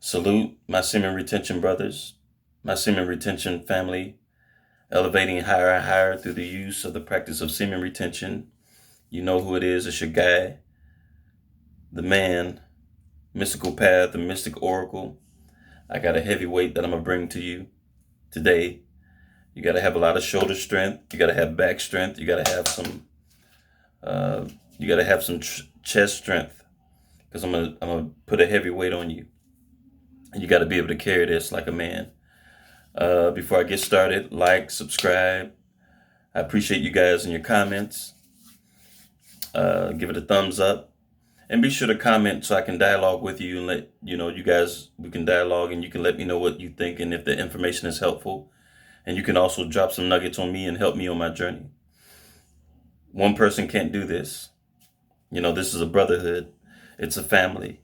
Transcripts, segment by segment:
Salute my semen retention brothers, my semen retention family, elevating higher and higher through the use of the practice of semen retention. You know who it is. It's your guy, the man, mystical path, the mystic oracle. I got a heavy weight that I'm going to bring to you today. You got to have a lot of shoulder strength. You got to have back strength. You got to have some chest strength, because I'm gonna put a heavy weight on you. And you got to be able to carry this like a man. Before I get started, like, subscribe. I appreciate you guys and your comments. Give it a thumbs up. And be sure to comment so I can dialogue with you and let you know, we can dialogue and you can let me know what you think and if the information is helpful. And you can also drop some nuggets on me and help me on my journey. One person can't do this. This is a brotherhood. It's a family.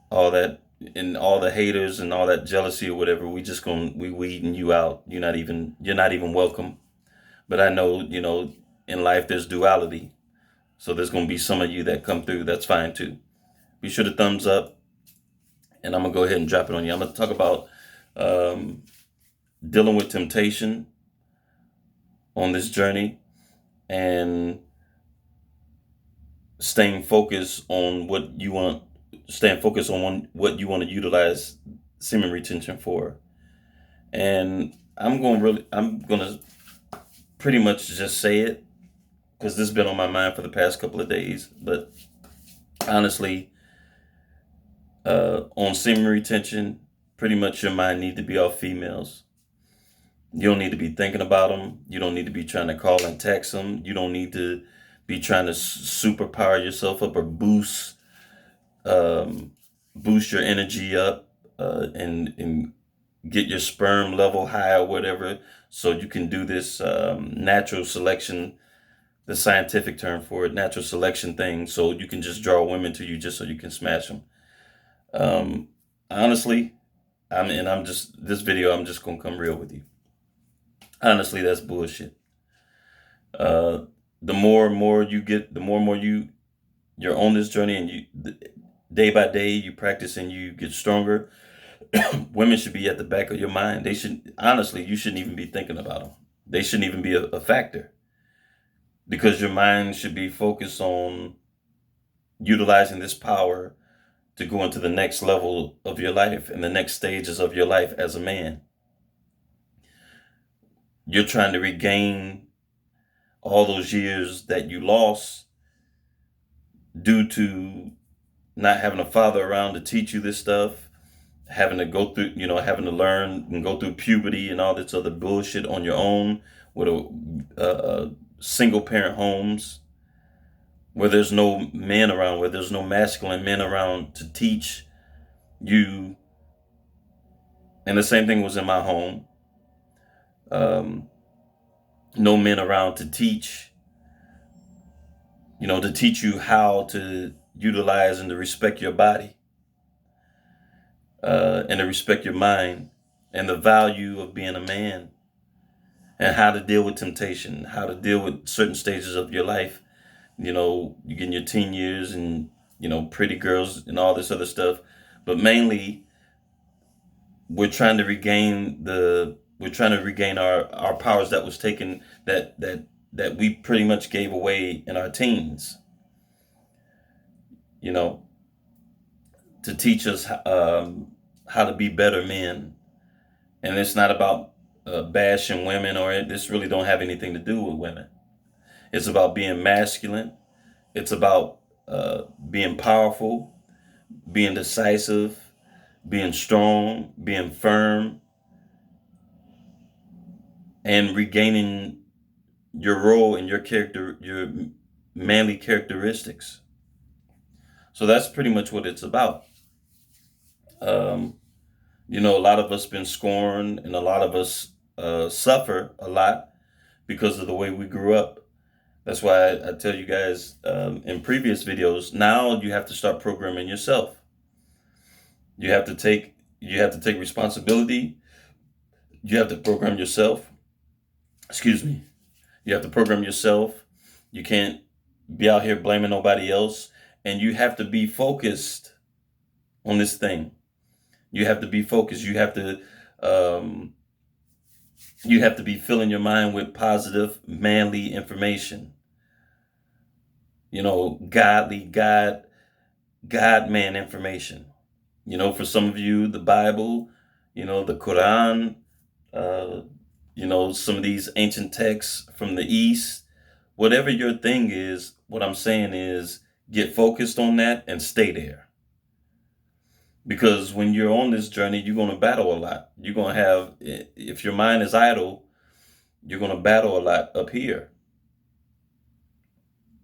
All that, and all the haters and all that jealousy or whatever, we weeding you out. You're not even welcome. But I know, in life there's duality. So there's going to be some of you that come through. That's fine too. Be sure to thumbs up, and I'm going to go ahead and drop it on you. I'm going to talk about dealing with temptation on this journey and staying focused on what you want to utilize semen retention for. And I'm going to pretty much just say it, because this has been on my mind for the past couple of days. But honestly, on semen retention, pretty much your mind need to be off females. You don't need to be thinking about them. You don't need to be trying to call and text them. You don't need to be trying to superpower yourself up or boost your energy up, and get your sperm level high or whatever, so you can do this natural selection, the scientific term for it, natural selection thing, so you can just draw women to you just so you can smash them. Honestly, this video, I'm just gonna come real with you. Honestly, that's bullshit. The more and more you get, the more and more you're on this journey, and day by day you practice and you get stronger. Women should be at the back of your mind. You shouldn't even be thinking about them. They shouldn't even be a factor, because your mind should be focused on utilizing this power to go into the next level of your life and the next stages of your life as a man. You're trying to regain all those years that you lost due to not having a father around to teach you this stuff, having to go through, having to learn and go through puberty and all this other bullshit on your own with a single parent homes where there's no men around, where there's no masculine men around to teach you. And the same thing was in my home. No men around to teach you how to utilize and to respect your body, and to respect your mind and the value of being a man, and how to deal with temptation, how to deal with certain stages of your life. You get in your teen years and, pretty girls and all this other stuff. But mainly, we're trying to regain our powers that was taken, that we pretty much gave away in our teens. To teach us how to be better men. And it's not about bashing women, this really don't have anything to do with women. It's about being masculine. It's about being powerful, being decisive, being strong, being firm, and regaining your role and your character, your manly characteristics. So that's pretty much what it's about. A lot of us been scorned, and a lot of us suffer a lot because of the way we grew up. That's why I tell you guys in previous videos, now you have to start programming yourself. You have to take responsibility. You have to program yourself. Excuse me. You have to program yourself. You can't be out here blaming nobody else. And you have to be focused on this thing. You have to be focused. Um, you have to be filling your mind with positive, manly information. Godly, God man information. For some of you, the Bible, the Quran, uh, some of these ancient texts from the East, whatever your thing is, what I'm saying is get focused on that and stay there. Because when you're on this journey, you're going to battle a lot. You're going to have, if your mind is idle, you're going to battle a lot up here.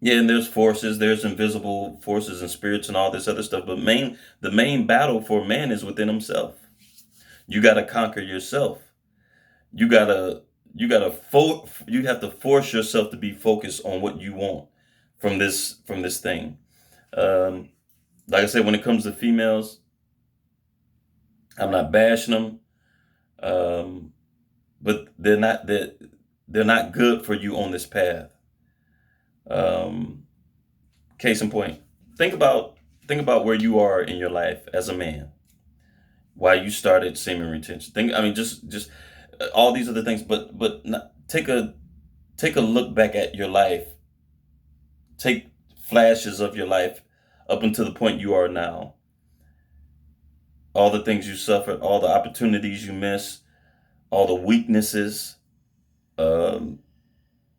Yeah, and there's invisible forces and spirits and all this other stuff. But the main battle for man is within himself. You got to conquer yourself. You gotta, you have to force yourself to be focused on what you want from this thing. Um, like I said, when it comes to females, I'm not bashing them, um, but they're not good for you on this path. Um, Case in point, think about where you are in your life as a man. Why you started semen retention. Just all these other things, but not, take a look back at your life. Take flashes of your life up until the point you are now. All the things you suffered, all the opportunities you missed, all the weaknesses, um,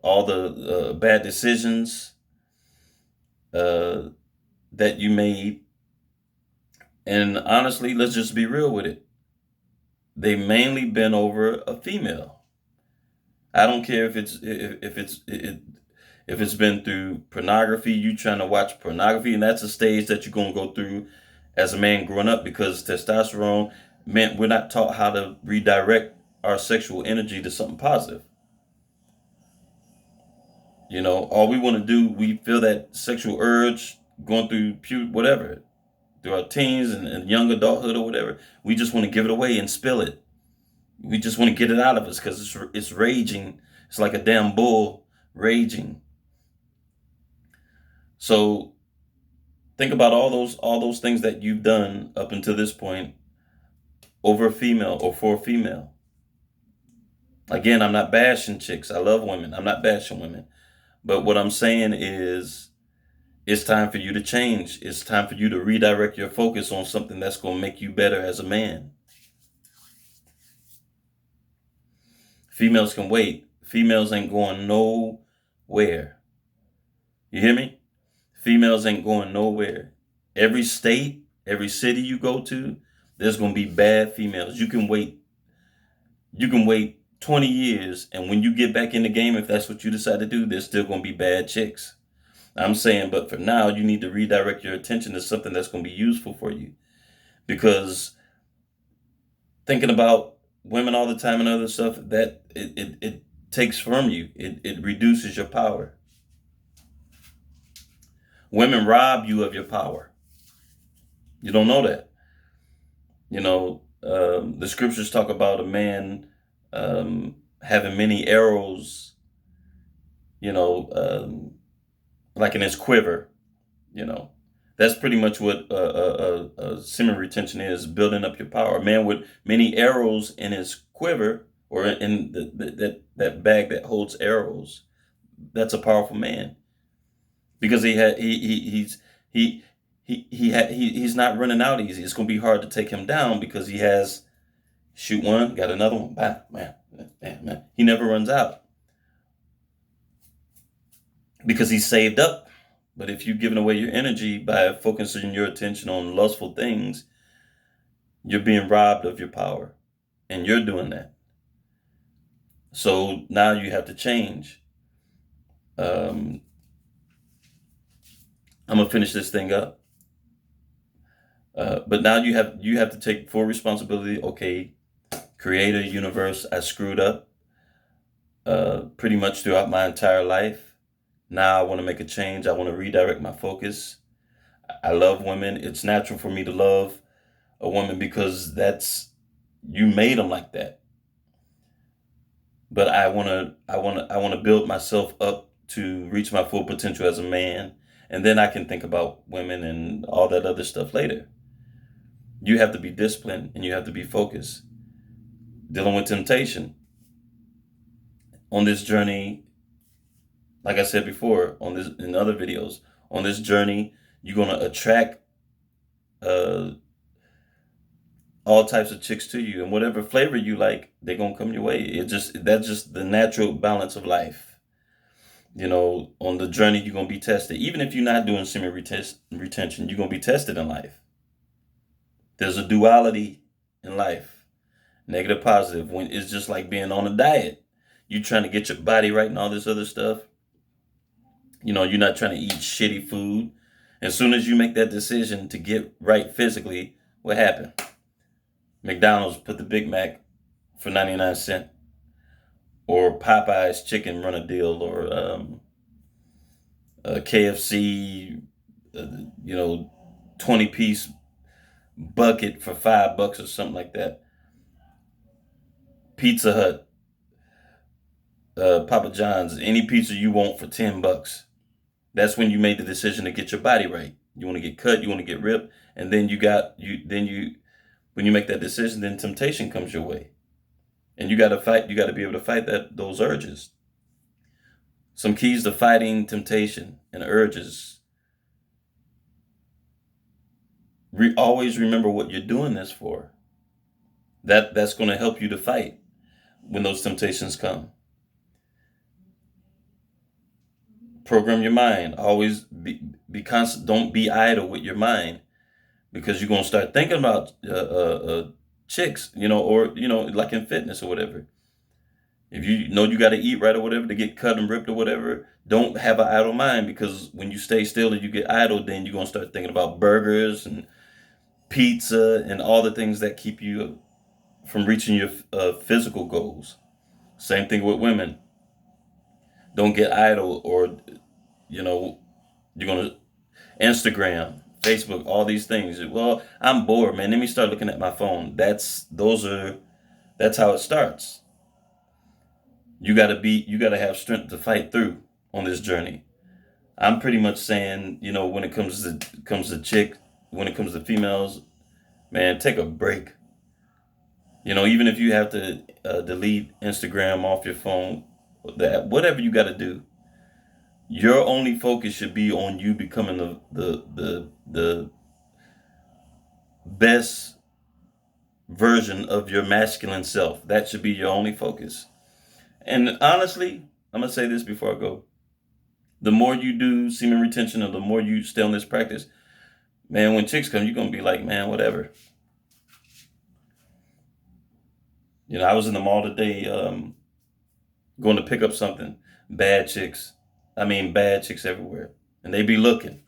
all the bad decisions uh, that you made. And honestly, let's just be real with it. They mainly been over a female. I don't care if it's been through pornography. You trying to watch pornography, and that's a stage that you're gonna go through as a man growing up, because testosterone meant we're not taught how to redirect our sexual energy to something positive. All we want to do, we feel that sexual urge going through whatever, through our teens and young adulthood or whatever. We just want to give it away and spill it. We just want to get it out of us because it's raging. It's like a damn bull raging. So think about all those things that you've done up until this point over a female or for a female. Again, I'm not bashing chicks. I love women. I'm not bashing women. But what I'm saying is it's time for you to change. It's time for you to redirect your focus on something that's going to make you better as a man. Females can wait. Females ain't going nowhere. You hear me? Females ain't going nowhere. Every state, every city you go to, there's going to be bad females. You can wait. 20 years, and when you get back in the game, if that's what you decide to do, there's still going to be bad chicks. I'm saying, but for now, you need to redirect your attention to something that's going to be useful for you. Because thinking about women all the time and other stuff, that it takes from you. It reduces your power. Women rob you of your power. You don't know that. The scriptures talk about a man having many arrows, you know, um, like in his quiver. You know, that's pretty much what semen retention is: building up your power. A man with many arrows in his quiver, or in that bag that holds arrows. That's a powerful man, because he's not running out easy. It's going to be hard to take him down because he has shoot one, got another one, bam, man. He never runs out because he's saved up. But if you're giving away your energy by focusing your attention on lustful things, you're being robbed of your power, and you're doing that. So now you have to change. Um, I'm gonna finish this thing up. But now you have to take full responsibility. Okay, Creator, universe, I screwed up pretty much throughout my entire life. Now I want to make a change. I want to redirect my focus. I love women. It's natural for me to love a woman because you made them like that. But I want to build myself up to reach my full potential as a man, and then I can think about women and all that other stuff later. You have to be disciplined and you have to be focused. Dealing with temptation on this journey, like I said before, on this in other videos, on this journey, you're gonna attract uh, all types of chicks to you, and whatever flavor you like, they're gonna come your way. That's just the natural balance of life. On the journey, you're gonna be tested. Even if you're not doing semen retention, you're gonna be tested in life. There's a duality in life, negative, positive. When it's just like being on a diet, you trying to get your body right and all this other stuff. You're not trying to eat shitty food. As soon as you make that decision to get right physically, what happened? McDonald's put the Big Mac for 99 cents, or Popeye's chicken run a deal, or KFC, 20-piece bucket for $5 or something like that. Pizza Hut, Papa John's, any pizza you want for $10. That's when you made the decision to get your body right. You want to get cut, you want to get ripped, and then when you make that decision, then temptation comes your way. And you got to fight, you got to be able to fight those urges. Some keys to fighting temptation and urges. Always remember what you're doing this for. That's going to help you to fight when those temptations come. Program your mind. Always be constant. Don't be idle with your mind, because you're gonna start thinking about chicks, or like in fitness or whatever. If you know you got to eat right or whatever to get cut and ripped or whatever, don't have an idle mind, because when you stay still and you get idle, then you're gonna start thinking about burgers and pizza and all the things that keep you from reaching your physical goals. Same thing with women. Don't get idle, or you're gonna Instagram, Facebook, all these things. Well, I'm bored, man. Let me start looking at my phone. That's how it starts. You gotta have strength to fight through on this journey. I'm pretty much saying, when it comes to females, man, take a break. Even if you have to delete Instagram off your phone, whatever you got to do, your only focus should be on you becoming the best version of your masculine self. That should be your only focus. And honestly, I'm gonna say this before I go. The more you do semen retention, or the more you stay on this practice, man, when chicks come, you're gonna be like, man, whatever. I was in the mall today, going to pick up something. Bad chicks. I mean, bad chicks everywhere. And they be looking.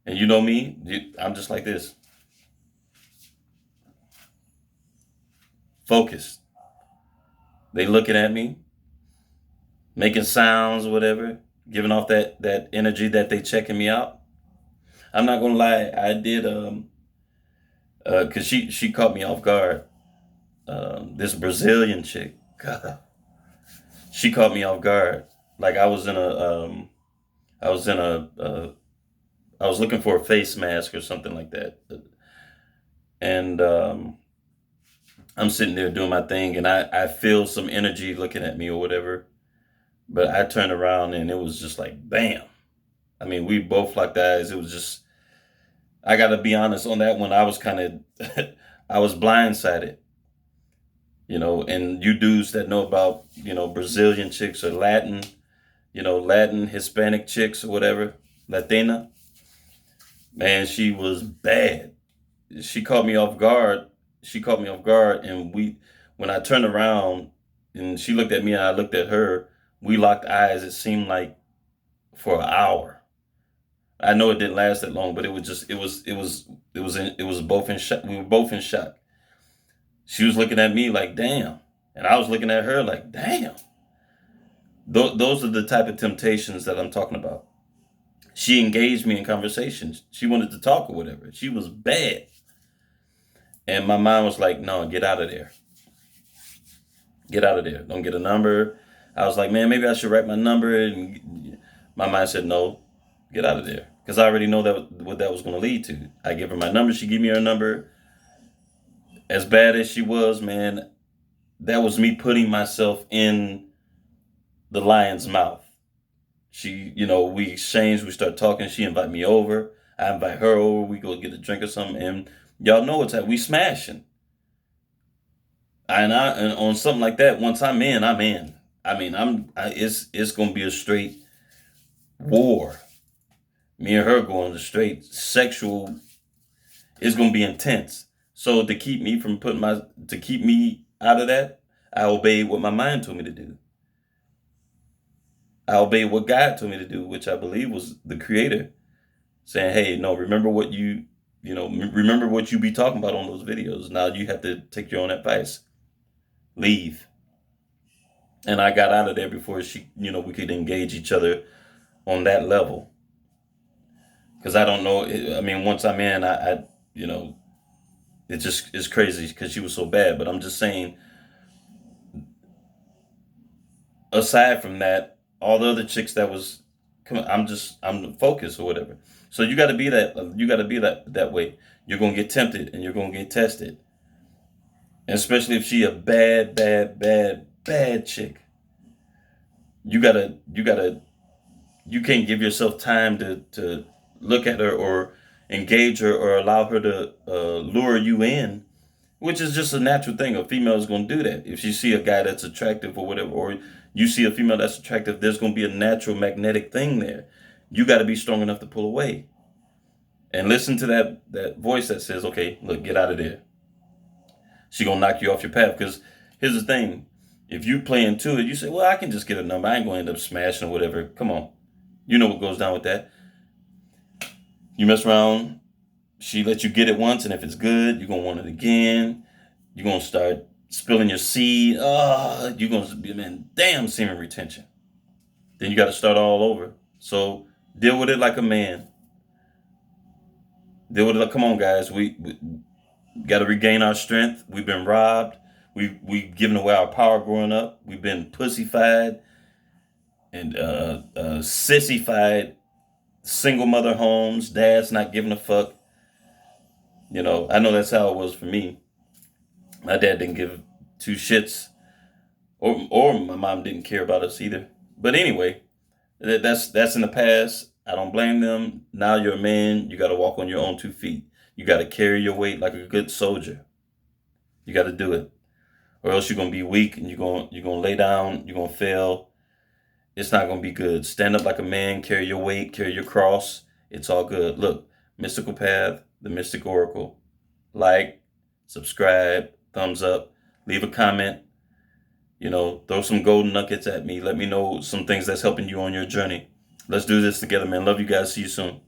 And you know me, I'm just like this. Focused. They looking at me, making sounds or whatever, giving off that energy that they checking me out. I'm not gonna lie, I did cause she caught me off guard. This Brazilian chick, God, she caught me off guard. Like I was looking for a face mask or something like that, and I'm sitting there doing my thing, and I feel some energy looking at me or whatever, but I turned around and it was just like bam. I mean, we both locked eyes. It was just, I got to be honest on that one. I was kind of, I was blindsided. And you dudes that know about, Brazilian chicks or Latin, Latin, Hispanic chicks or whatever, Latina, man, she was bad. She caught me off guard. And when I turned around and she looked at me and I looked at her, we locked eyes. It seemed like for an hour. I know it didn't last that long, but it was both in shock. We were both in shock. She was looking at me like, damn. And I was looking at her like, damn. Those are the type of temptations that I'm talking about. She engaged me in conversations. She wanted to talk or whatever. She was bad. And my mind was like, no, get out of there. Get out of there. Don't get a number. I was like, man, maybe I should write my number. And my mind said, no, get out of there. Because I already know what that was going to lead to. I give her my number. She gave me her number. as bad as she was, man, that was me putting myself in the lion's mouth. She, we exchange, we start talking. She invite me over. I invite her over. We go get a drink or something, and y'all know what's that we smashing. And on something like that, once I'm in, I'm in. I mean, it's gonna be a straight war. Me and her going to straight sexual. It's gonna be intense. So to keep me out of that, I obeyed what my mind told me to do. I obeyed what God told me to do, which I believe was the Creator saying, "Hey, no, remember what you be talking about on those videos. Now you have to take your own advice. Leave." And I got out of there before we could engage each other on that level. Because I don't know. I mean, once I'm in, you know, it just is crazy because she was so bad. But I'm just saying, aside from that, all the other chicks that was, I'm focused or whatever. So you got to be that. You got to be that way. You're gonna get tempted and you're gonna get tested, and especially if she a bad, bad, bad, bad chick. You gotta you can't give yourself time to look at her or engage her or allow her to lure you in, which is just a natural thing. A female is going to do that. If you see a guy that's attractive or whatever, or you see a female that's attractive, there's going to be a natural magnetic thing there. You got to be strong enough to pull away and listen to that voice that says, "Okay, look, get out of there." She gonna knock you off your path. Because here's the thing: if you play into it, you say, "Well, I can just get a number. I ain't going to end up smashing or whatever." Come on, you know what goes down with that. You mess around, she let you get it once, and if it's good, you're gonna want it again. You're gonna start spilling your seed. You're gonna be, man, damn semen retention. Then you got to start all over. So deal with it like a man. Deal with it like, come on, guys. We got to regain our strength. We've been robbed. We've given away our power growing up. We've been pussified and sissified. Single mother homes, dads not giving a fuck. I know that's how it was for me. My dad didn't give two shits, or my mom didn't care about us either. But anyway, that's in the past. I don't blame them. Now you're a man. You got to walk on your own 2 feet. You got to carry your weight like a good soldier. You got to do it, or else you're gonna be weak and you're gonna lay down. You're gonna fail. It's not gonna be good. Stand up like a man. Carry your weight. Carry your cross. It's all good. Look, Mystical Path, the Mystic Oracle. Like, subscribe, thumbs up, leave a comment. Throw some golden nuggets at me. Let me know some things that's helping you on your journey. Let's do this together, man. Love you guys. See you soon.